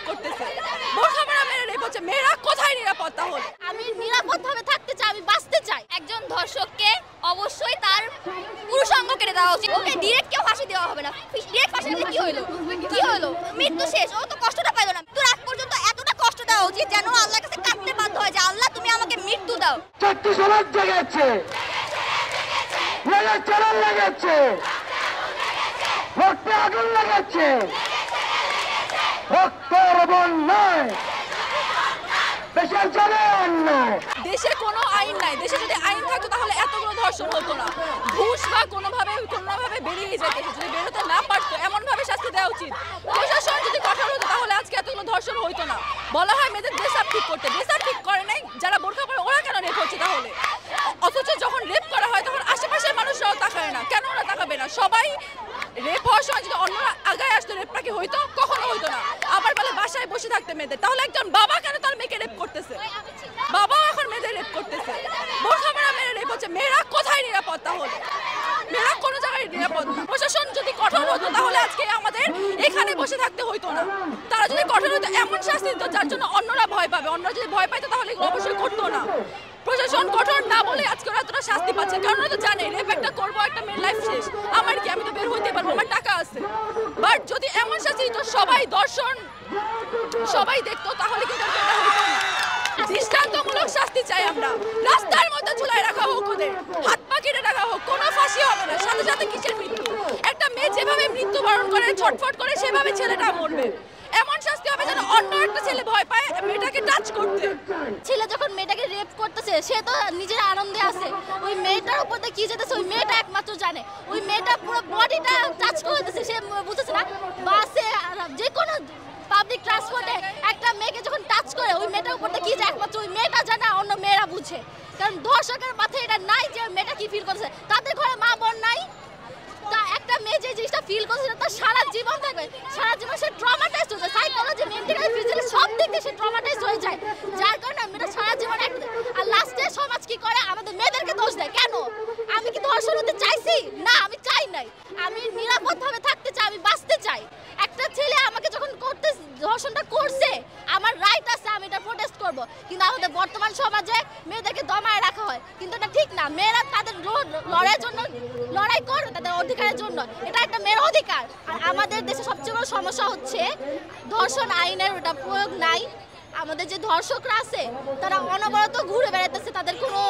করতেছে, বোরখা পরা মেয়েরা রেপ হচ্ছে। মেয়েরা কোথায় নিরাপত্তা হল? আমি নিরাপদভাবে থাকতে চাই, আমি বাঁচতে চাই। একজন ধর্ষককে অবশ্যই তার পুরুষাঙ্গ কেটে দেওয়া উচিত। ওকে ডিরেক্ট কেউ ফাঁসি দেওয়া হবে না। ডিরেক্ট ফাঁসি দিলে কি হলো? কি হলো? মৃত্যু শেষ, ও তো কষ্টটা পাইল না। তোর আগ পর্যন্ত এতটা কষ্ট দেওয়া উচিত যেন আল্লাহর কাছে কাঁদতে বাধ্য হয় যে আল্লাহ তুমি আমাকে মৃত্যু দাও। চারটি সমাজ জেগেছে, চরণ লেগেছে, রক্তে আগুন লেগেছে, রক্তের বন্যায় দেশের জলে অন্যায়। দেশে কোনো আইন নাই। দেশে যদি আইন থাকতো তাহলে এতগুলো ধর্ষণ হতো না। ঘুষ বা কোনোভাবে বেরিয়ে যেত। যদি বেরোতে না পারতো এমন ভাবে শাস্তি দেওয়া উচিত। প্রশাসন যদি কঠোর হতো তাহলে আজকে এতগুলো ধর্ষণ হইতো না। বলা হয় মেয়েদের ড্রেস আপ ঠিক করতে, ড্রেস আপ ঠিক করে নাই। যারা বোরখা পরে ওরা কেন রেপ হচ্ছে তাহলে? অথচ যখন রেপ করা হয় তখন আশেপাশের মানুষরাও তাকায় না। কেন ওরা তাকাবে না? সবাই রেপ হওয়ার সময় যদি অন্যরা আগায় আসতো রেপটা কি হইতো? কখনো হইতো না। আবার বলে বাসায় বসে থাকতে মেয়েদের। তাহলে একজন বাবা কেন তার মেয়েকে রেপ করতেছে? বাবাও এখন মেয়েদের রেপ করতেছে, বোরখা পরা মেয়েরা রেপ হচ্ছে। মেয়েরা কোথায় নিরাপত্তা হল? মেয়েরা কোনো জায়গায় নিরাপদ না। প্রশাসন যদি কঠোর হতো তাহলে আজকে আমাদের এখানে বসে থাকতে হইতো না। তারা যদি কঠোর হতো এমন শাস্তি দিত যার জন্য অন্যরা ভয় পাবে। অন্যরা যদি ভয় পাইতো তাহলে এগুলো অবশ্যই করতো না। প্রশাসন কঠোর না বলে আজকে ওরা এতটা শাস্তি পাচ্ছে, কারণ ওরা তো জানে রেপ একটা করবো, একটা মেয়ের লাইফ শেষ। আমার কি, আমি তো বের হইতে পারবো, আমার টাকা আছে। বাট যদি এমন শাস্তি দিত সবাই দর্শন সবাই দেখতো তাহলে কিন্তু এটা হইতো না। দৃষ্টান্তমূলক শাস্তি চাই আমরা। রাস্তার মধ্যে ঝুলাই রাখা হোক, ওদের হাত পা কেটে রাখা হোক, কোনো ফাঁসি হবে না। সাথে সাথে কিসের মৃত্যু? একটা মেয়ে যেভাবে মৃত্যুবরণ করে ছটফট করে সেভাবে ছেলেটা মরবে। এমন শাস্তি হবে যেন অন্য একটা ছেলে ভয় পায় মেয়েটাকে টাচ করতে। ছেলে যখন মেয়েটাকে রেপ করতেছে সে তো নিজের আনন্দে আছে, ওই মেয়েটার উপর কি যেতেছে ওই মেয়েটা একমাত্র জানে। ওই মেয়েটা পুরো বডিটা টাচ করে দিতেছে, সে বুঝতেছে না। বাসে যে কোনো পাবলিক ট্রান্সপোর্টে একটা মেয়েকে যখন টাচ করে ওই মেয়েটার উপর কি যায় একমাত্র ওই মেয়েটা জানে, অন্য মেয়েরা বুঝে। কারণ ধর্ষকের মাথায় এটা নাই যে মেয়েটা কি ফিল করছে। তাদের ঘরে মা বোন নাই, তা একটা মেয়ে যে জিনিসটা ফিল করছে তার সারা জীবন থাকবে। সারা জীবন সে ট্রমাটাইজড হয়ে যায়, সাইকোলজি, মেন্টালি, ফিজিক্যালি সব দিক দিয়ে সে ট্রমাটাইজড হয়ে যায়। যার কারণে মেয়েটা সারা জীবন আর লাস্টে সমাজ কি করে? আমাদের মেয়েদেরকে দোষ দেয়। কেন? আমি কি ধর্ষণ হতে চাইছি? না, আমি চাই নাই। আমি নিরাপদভাবে থাকতে চাই, আমি বাঁচতে চাই। একটা ছেলে আমাকে যখন ধর্ষণটা করছে আমার রাইট আছে, আমি এটা প্রোটেস্ট করব। কিন্তু আমাদের বর্তমান সমাজে মেয়েদেরকে দমায় রাখা হয়, কিন্তু এটা ঠিক না। মেয়েরা তাদের লড়াইয়ের জন্য লড়াই করবে, তাদের অধিকারের জন্য। এটা একটা মেয়ের অধিকার। আর আমাদের দেশে সবচেয়ে বড় সমস্যা হচ্ছে ধর্ষণ আইনের ওটা প্রয়োগ নাই। আমাদের যে ধর্ষকরা আছে তারা অনবরত ঘুরে বেড়াইতেছে, তাদের কোনো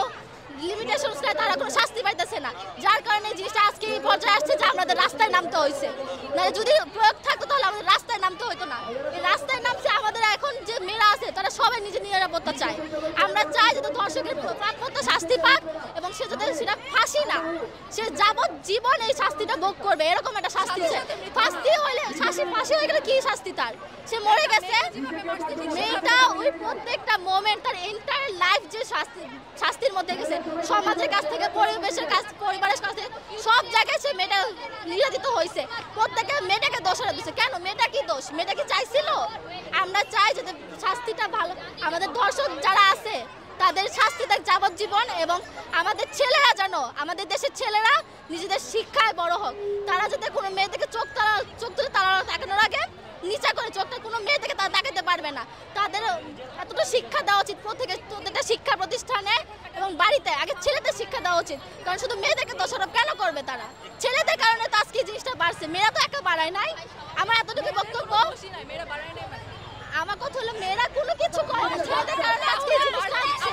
লিমিটেশন নাই, তারা কোনো শাস্তি পাইতেছে না। যার কারণে জিনিসটা আজকে এই পর্যায়ে আসছে যে আমাদের রাস্তায় নামতে হয়েছে। নাহলে যদি প্রয়োগ থাকতো তাহলে আমাদের রাস্তায় নামতে হতো না। এই রাস্তায় নামছে আমাদের এখন যে মেয়েরা আছে তারা সবাই নিজের নিরাপত্তা চায়। আমরা চাই যাতে ধর্ষকের প্রাপ্য শাস্তি পাক এবং সে যাতে সেটা ফাঁসি না, সে যাবজ্জীবন এই শাস্তিটা ভোগ করবে, এরকম একটা শাস্তি চাই। ফাঁসি হলে ফাঁসি হয়ে গেলে কি শাস্তি তার? সে মরে গেছে। মেয়েটা ওই প্রত্যেকটা মোমেন্ট তার এন্টায়ার লাইফ যে শাস্তির মধ্যে গেছে, সমাজের কাছ থেকে, পরিবেশের কাছ, পরিবারের কাছে, সব জায়গায় সে মেয়েটা নির্যাতিত হয়েছে। প্রত্যেকে মেয়েটাকে দোষারোপ দিচ্ছে। কেন? মেয়েটা কি দোষ? মেয়েটা কি চাইছিল? আমরা চাই যাতে শাস্তিটা ভালো, আমাদের ধর্ষক যারা আছে তাদের শাস্তি দেয় যাবজ্জীবন, এবং আমাদের ছেলেরা যেন, আমাদের দেশের ছেলেরা নিজেদের শিক্ষায় বড় হোক। তারা যাতে কোনো মেয়ে থেকে চোখ তুলে তাকানোর আগে নিচা করে চোখটা কোনো মেয়ে থেকে তারা দেখাতে পারবে না। তাদের এতটা শিক্ষা দেওয়া উচিত প্রত্যেকটা শিক্ষা প্রতিষ্ঠানে এবং বাড়িতে। আগে ছেলেদের শিক্ষা দেওয়া উচিত, কারণ শুধু মেয়েদেরকে দোষারোপ কেন করবে তারা? ছেলেদের কারণে তো আজকে জিনিসটা বাড়ছে, মেয়েরা তো একা বাড়ায় নাই। আমার এতটুকু বক্তব্য। আমার কথা হলো মেয়েরা কোনো কিছু করে না, ছেলেদের কারণে আজকে জিনিসটা হচ্ছে।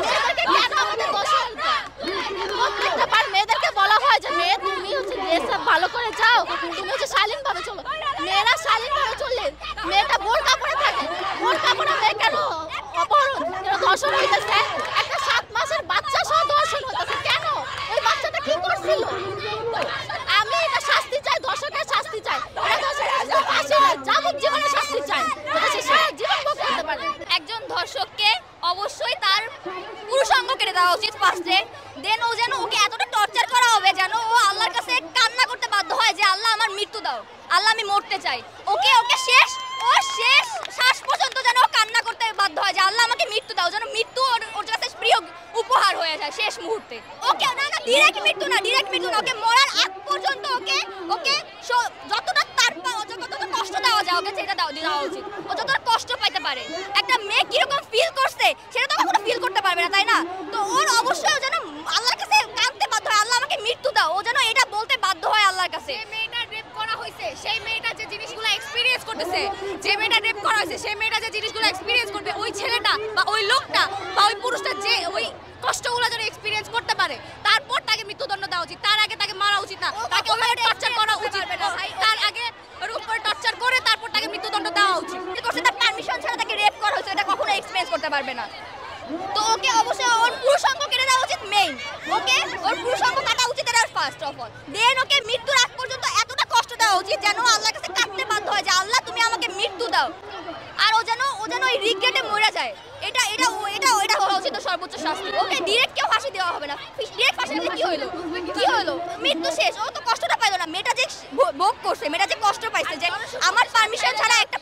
মেয়েদেরকে কেন আমাদের দোষারোপ? প্রত্যেকটা বার মেয়েদেরকে বলা হয় যে মেয়ে তুমি হচ্ছে ড্রেস ভালো করে যাও, তুমি হচ্ছে শালীনভাবে চলো। মেয়েরা শালীনভাবে চললে মেয়েটা বোরকা পরে থাকে, বোরকা পরে মেয়ে কেন অপহরণ, কেন ধর্ষণ হইতেছে? একটা 7 মাসের বাচ্চা সহ ধর্ষণ হইতেছে। কেন? ওই বাচ্চাটা কি করছিল? আমি এটা শাস্তি চাই, ধর্ষকের শাস্তি চাই। যাবজ্জীবনের শাস্তি চাই, সে সারা জীবন ভোগ করতে পারে। একজন ধর্ষককে অবশ্যই তার পুরুষাঙ্গ কেটে দেওয়া উচিত ফার্স্টে। দেন ও যেন, ওকে এতটা টর্চার করা হবে যেন ও আল্লাহর কাছে কান্না করতে বাধ্য হয় যে আল্লাহ আমার মৃত্যু দাও, আল্লাহ আমি মরতে চাই। ওকে শেষ শ্বাস পর্যন্ত যেন কান্না করতে বাধ্য হয় যে আল্লাহ আমাকে মৃত্যু দাও, যেন মৃত্যু ওর কাছে প্রিয় উপহার হয়ে যায় শেষ মুহূর্তে। ওকে না ডিরেক্ট মৃত্যু না, ওকে মরার আগ পর্যন্ত ওকে যতটা তার যতটা কষ্ট দেওয়া যায় ওকে সেটা দাও, দেওয়া উচিত। ও যতটা কষ্ট পাইতে পারে, একটা মেয়ে কিরকম ফিল করছে সেটা তো কখনো ফিল করতে পারবে না, তাই না? তো ওর অবশ্যই যেন আল্লাহর কাছে কাঁদতে বাধ্য হয়, আল্লাহ আমাকে মৃত্যু দাও, ও যেন এটা বলতে বাধ্য হয় আল্লাহর কাছে। যে মেয়েটা রেপ করা হয়েছে সেই মেয়েটা যে জিনিসগুলো এক্সপেরিয়েন্স করতেছে, যে মেয়েটা রেপ করা হয়েছে সেই মেয়েটা যে জিনিসগুলো এক্সপেরিয়েন্স করবে, ওই ছেলেটা বা ওই লোকটা বা ওই পুরুষটা যে ওই কষ্টগুলো যেন এক্সপেরিয়েন্স করতে পারে, তারপর তাকে মৃত্যুদণ্ড দেওয়া উচিত। তার আগে তাকে মারা উচিত না, তাকে ওভাবে টর্চার করা উচিত না। তার আগে ওর উপরে টর্চার করে তারপর তাকে মৃত্যুদণ্ড দেওয়া উচিত। তার পারমিশন ছাড়া তাকে রেপ করা হয়েছে, এটা কখনো এক্সপেরিয়েন্স করতে পারবে না। তো ওকে অবশ্যই ওর পুরুষ অঙ্গ কেটে দেওয়া উচিত মেইন, ওকে ওর পুরুষ অঙ্গ কাটা উচিত, এটা ফার্স্ট অফ অল। দেন ওকে মৃত্যুর আগ পর্যন্ত এতটা কষ্ট দেওয়া উচিত যেন আল্লাহর কাছে কাঁদতে বাধ্য হয় যে আল্লাহ তুমি আমাকে মৃত্যু দাও। আর ও যেন ওই রিগ্রেটে মরে যায়, এটা এটা এটা এটা হওয়া উচিত সর্বোচ্চ শাস্তি। ওকে ডিরেক্ট কেউ ফাঁসি দেওয়া হবে না, ডিরেক্ট ফাঁসি দিলে কি হলো, কি হলো, মৃত্যু শেষ। ও তো কষ্টটা পাইলো না, মেয়েটা যে ভোগ করছে, মেয়েটা যে কষ্ট পাইছে যে আমার পারমিশন ছাড়া একটা